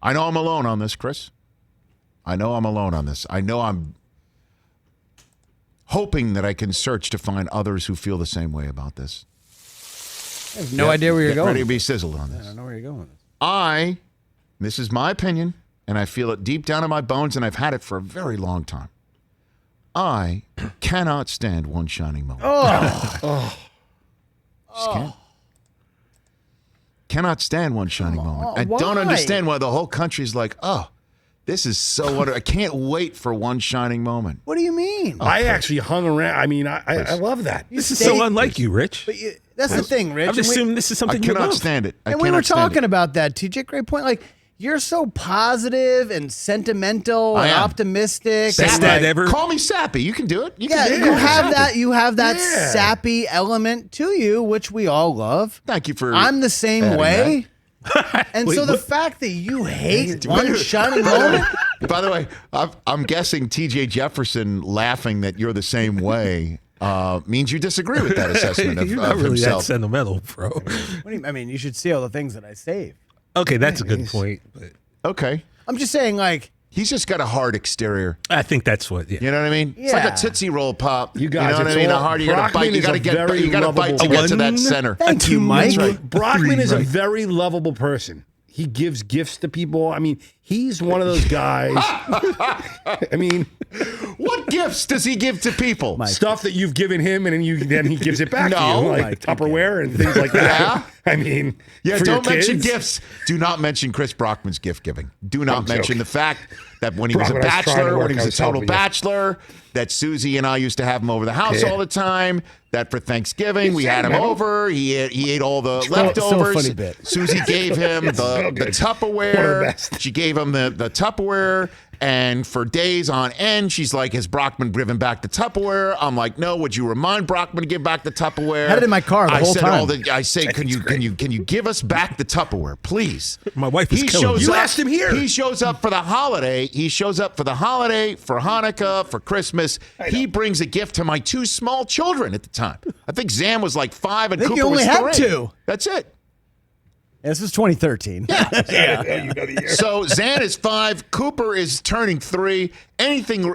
I know I'm alone on this, Chris. I know I'm alone on this. I know I'm hoping that I can search to find others who feel the same way about this. I have no idea where you're Get going. ready to be sizzled on this. I don't know where you're going with this. This is my opinion, and I feel it deep down in my bones, and I've had it for a very long time. I cannot stand one shining moment. Just can't. Cannot stand one shining moment. I don't understand why the whole country's like, this is so wonderful. I can't wait for one shining moment. What do you mean? I actually hung around. I mean, I love that. This is so unlike you, Rich. But that's the thing, Rich. I'm just assuming this is something you love. I cannot stand it. And we were talking about that, TJ. Great point. Like, you're so positive and sentimental and optimistic. Best dad ever. Call me sappy. You can do it. You have that. You have that sappy element to you, which we all love. Thank you for. I'm the same way. And so the fact that you hate one shining moment. By the way, I'm guessing TJ Jefferson laughing that you're the same way means you disagree with that assessment of, You're not really himself. that sentimental, bro. What do you, I mean, you should see all the things that I save. Okay, that's a good point. But Okay. I'm just saying, like, He's just got a hard exterior. I think that's what. Yeah. You know what I mean? It's like a Tootsie Roll pop. You guys, know what I mean? A hard. You got to bite. You got to bite to get to that center. Thank you, Mike. Brockman is a very lovable person. He gives gifts to people. I mean, he's one of those guys. I mean, what gifts does he give to people? Mike. Stuff that you've given him, and then he gives it back to you, like Mike, Tupperware and things like that. Yeah? I mean, for don't your mention kids. gifts. Do not mention Chris Brockman's gift giving. Do not mention the fact that when he was a Brockman, I was trying to bachelor, work, when he was I a was total helping you. bachelor, that Susie and I used to have him over the house all the time. That for Thanksgiving we had him over. He ate all the leftovers. funny bit. Susie gave him the Tupperware. She gave him the Tupperware. And for days on end, she's like, has Brockman given back the Tupperware? I'm like, no, would you remind Brockman to give back the Tupperware? Had it in my car the whole time. I say, can you give us back the Tupperware, please? My wife is killing me. You asked him here. He shows up for the holiday. For Hanukkah, for Christmas. He brings a gift to my two small children at the time. I think Zam was like 5 and I think Cooper you only was 3. had 2. That's it. This was 2013. You know the year. So Zan is 5. Cooper is turning 3. Anything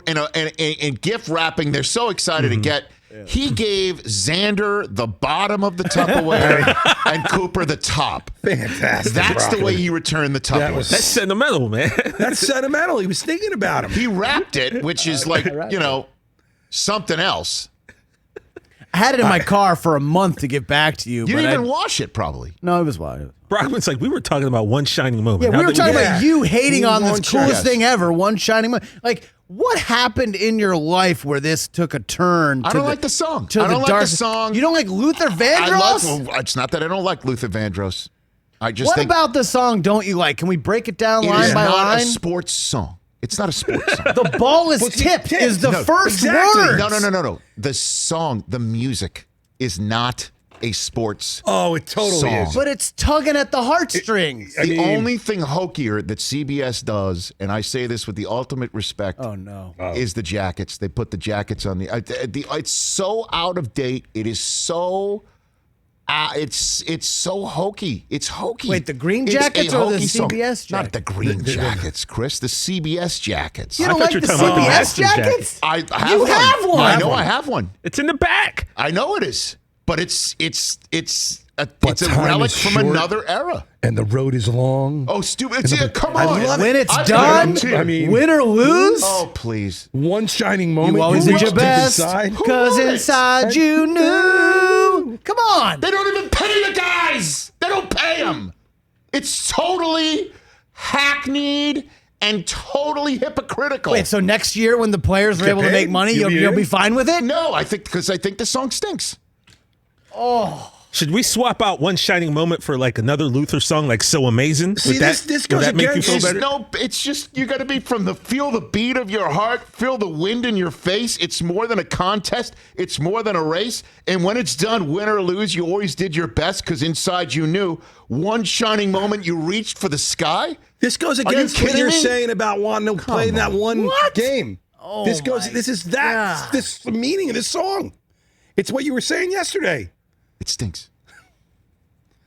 in gift wrapping, they're so excited to get. He gave Xander the bottom of the Tupperware and Cooper the top. Fantastic. That's the Brockman. way he returned the Tupperware. That's sentimental, man. That's sentimental. He was thinking about him. He wrapped it, which is like, something else. I had it in my car for a month to give back to you. You but didn't even wash it, probably. No, it was wild. Brockman's like, we were talking about one shining moment. Yeah, How we were did talking about you hating on this One coolest shot. thing ever, one shining moment. Like, what happened in your life where this took a turn? I don't like the song. To I don't like dark the song. You don't like Luther Vandross? It's not that I don't like Luther Vandross. I just What think about the song don't you like? Can we break it down it line is by not line? a sports song. It's not a sports song. The ball is tipped is the first word. No. The song, the music is not a sports Oh, it totally song. is. But it's tugging at the heartstrings. The only thing hokier that CBS does, and I say this with the ultimate respect, Oh, no. is the jackets. They put the jackets on the it's so out of date. It is so it's so hokey. It's hokey. Wait, the green It's a jackets or the hokey song. CBS Not the jackets? green jackets, Chris. The CBS jackets. You I don't thought like you the were talking about the CBS Masters jackets? I have You one. have one. I know I have one. It's in the back. I know it is. But it's a time relic is from short. another era. And the road is long. Oh, stupid. Come I on. love when it's I've done, got it too. I mean- win or lose. Oh, please. One shining moment. You always did your reached best, inside. because inside you knew. Come on. They don't even pay the guys. They don't pay them. It's totally hackneyed and totally hypocritical. Wait, so next year when the players are able to paid? make money, You'll you'll be be in? fine with it? No, I think the song stinks. Should we swap out one shining moment for like another Luther song, like "So Amazing"? See, this would goes that make you against- feel better? It's just you got to be feel the beat of your heart, feel the wind in your face. It's more than a contest. It's more than a race. And when it's done, win or lose, you always did your best because inside you knew one shining moment you reached for the sky. This goes you against what kidding you're me? saying about wanting to play in that one game. Oh This my is God. this the meaning of this song. It's what you were saying yesterday. It stinks.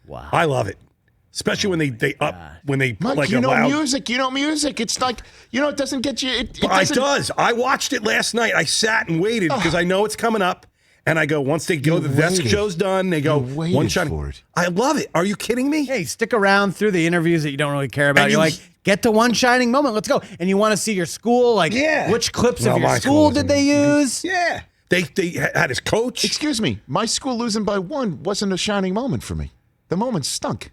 Wow. I love it. Especially when they Mike, like you know allow music. You know music. It's like, it doesn't get you. It It does. I watched it last night. I sat and waited because I know it's coming up. And I go, once they go, the show's done. They go, one shot. I love it. Are you kidding me? Hey, stick around through the interviews that you don't really care about. And You're like, get to one shining moment. Let's go. And you want to see your school, like, which clips of your school did they use? Yeah. They had his coach. Excuse me. My school losing by 1 wasn't a shining moment for me. The moment stunk.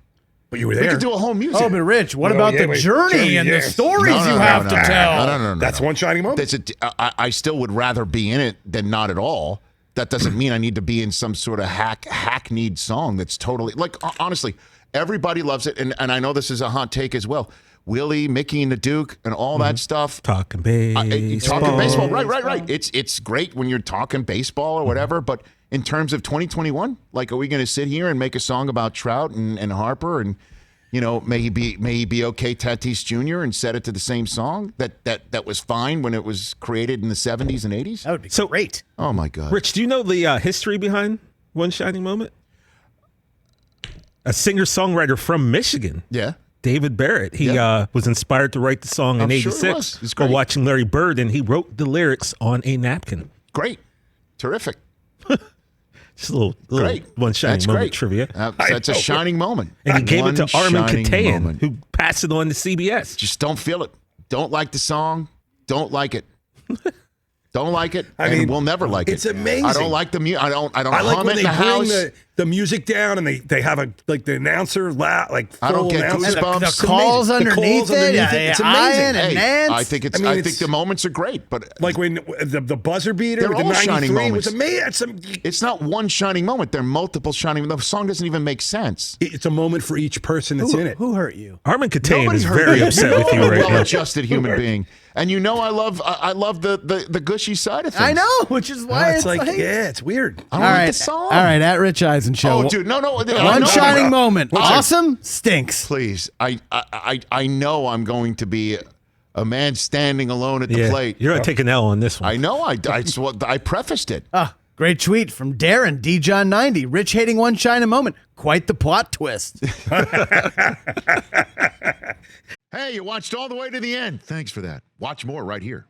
But you were there. We could do a whole music. Oh, but Rich, what about the journey and the stories you have to tell? No. That's one shining moment. I still would rather be in it than not at all. That doesn't mean I need to be in some sort of hackneyed song that's totally, like, honestly, everybody loves it. And I know this is a hot take as well. Willie, Mickey, and the Duke, and all that stuff. Talking baseball. Talking baseball. Right. It's great when you're talking baseball or whatever, but in terms of 2021, like, are we going to sit here and make a song about Trout and Harper and, may he be okay, Tatis Jr. and set it to the same song that was fine when it was created in the 70s and 80s? That would be great. Oh, my God. Rich, do you know the history behind One Shining Moment? A singer-songwriter from Michigan. Yeah. David Barrett. He was inspired to write the song in '86 while watching Larry Bird, and he wrote the lyrics on a napkin. Great. Terrific. Just a little one shining moment trivia. That's a shining moment. And he gave it to Armin Katayan, who passed it on to CBS. Just don't feel it. Don't like the song. Don't like it. Don't like it. I mean, we'll never like it. It's amazing. I don't like the music. I don't like hum when it in the house. The music down and they have the announcer I don't get goosebumps. The calls underneath it. It's amazing. I think the moments are great, but like when the buzzer beater with all the shining 93 moments. was amazing. It's not one shining moment. There are multiple shining. The song doesn't even make sense. It's a moment for each person that's in it. Who hurt you? Armin Katayan is very upset with you right now. Well-adjusted human being, and I love the gushy side of things. I know, which is why it's like it's weird. I don't like the song. All right, at Rich Eisen Show. Oh, dude, no. One shining moment. Awesome. Stinks. Please, I know I'm going to be a man standing alone at the plate. You're going to take an L on this one. I know. I prefaced it. Great tweet from Darren DJohn90. Rich hating one shining moment. Quite the plot twist. Hey, you watched all the way to the end. Thanks for that. Watch more right here.